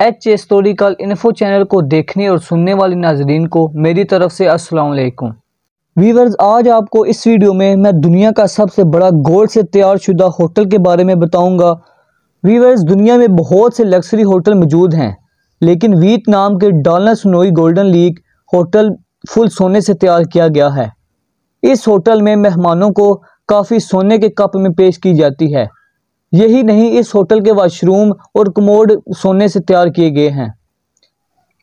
H historical info channel को देखने और सुनने वाले नाजरीन को मेरी तरफ से अस्सलाम वालेकुम। व्यूअर्स, आज आपको इस वीडियो में मैं दुनिया का सबसे बड़ा गोल्ड से तैयार शुदा होटल के बारे में बताऊंगा। व्यूअर्स, दुनिया में बहुत से लग्जरी होटल मौजूद हैं, लेकिन वियतनाम के डालना सुनोई गोल्डन लीक होटल फुल सोने से तैयार किया गया है। इस होटल में मेहमानों को काफ़ी सोने के कप में पेश की जाती है। यही नहीं, इस होटल के वाशरूम और कमोड सोने से तैयार किए गए हैं।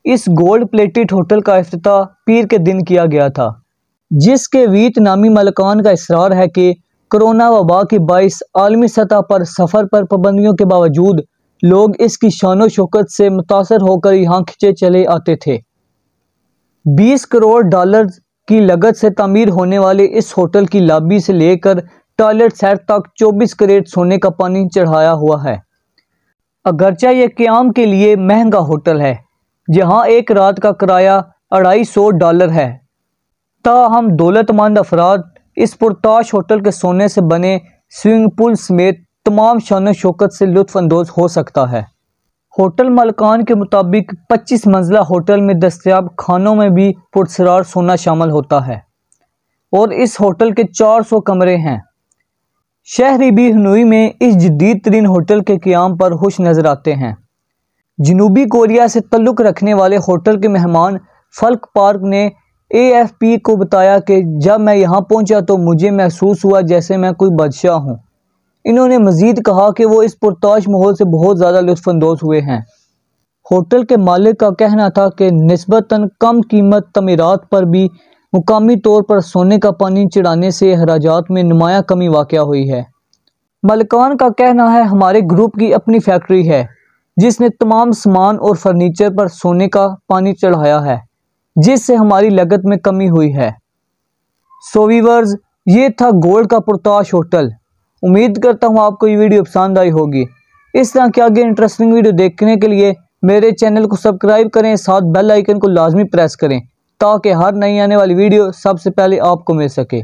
इस गोल्ड प्लेटेड होटल का इफ्तिताह पीर के दिन किया गया था, जिसके वियतनामी मालिकान का इसरार है कि कोरोना वबा के बाइस आलमी सतह पर सफ़र पर पाबंदियों के बावजूद लोग इसकी शान शौकत से मुतासर होकर यहाँ खिंचे चले आते थे। 20 करोड़ डॉलर की लागत से तामीर होने वाले इस होटल की लॉबी से लेकर टॉयलेट सेट तक 24 कैरेट सोने का पानी चढ़ाया हुआ है। अगरचे ये क़याम के लिए महंगा होटल है, जहां एक रात का किराया $250 है, ताहम दौलतमंद अफराद इस पुरताश होटल के सोने से बने स्विमिंग पूल समेत तमाम शान शौकत से लुत्फ़ अंदोज़ हो सकता है। होटल मालिकान के मुताबिक 25 मंजिला होटल में दस्तयाब खानों में भी पुरस्कार सोना शामिल होता है और इस होटल के 400 कमरे हैं। शहरी भी हनोई में इस जदीद तरीन होटल के क़याम पर खुश नज़र आते हैं। जनूबी कोरिया से तल्लुक़ रखने वाले होटल के मेहमान फल्क पार्क ने AFP को बताया कि जब मैं यहाँ पहुँचा तो मुझे महसूस हुआ जैसे मैं कोई बादशाह हूँ। इन्होंने मज़ीद कहा कि वो इस पुरताश माहौल से बहुत ज़्यादा लुत्फ़अंदोज़ हुए हैं। होटल के मालिक का कहना था कि निस्बतन कम कीमत तमीरात पर भी मुकामी तौर पर सोने का पानी चढ़ाने से अखराजात में नुमायाँ कमी वाक़या हुई है। मालिकान का कहना है, हमारे ग्रुप की अपनी फैक्ट्री है जिसने तमाम सामान और फर्नीचर पर सोने का पानी चढ़ाया है, जिससे हमारी लागत में कमी हुई है। सो व्यूअर्स, ये था गोल्ड का पुरताश होटल। उम्मीद करता हूँ आपको ये वीडियो पसंद आई होगी। इस तरह के आगे इंटरेस्टिंग वीडियो देखने के लिए मेरे चैनल को सब्सक्राइब करें, साथ बेल आइकन को लाजमी प्रेस करें ताकि हर नई आने वाली वीडियो सबसे पहले आपको मिल सके।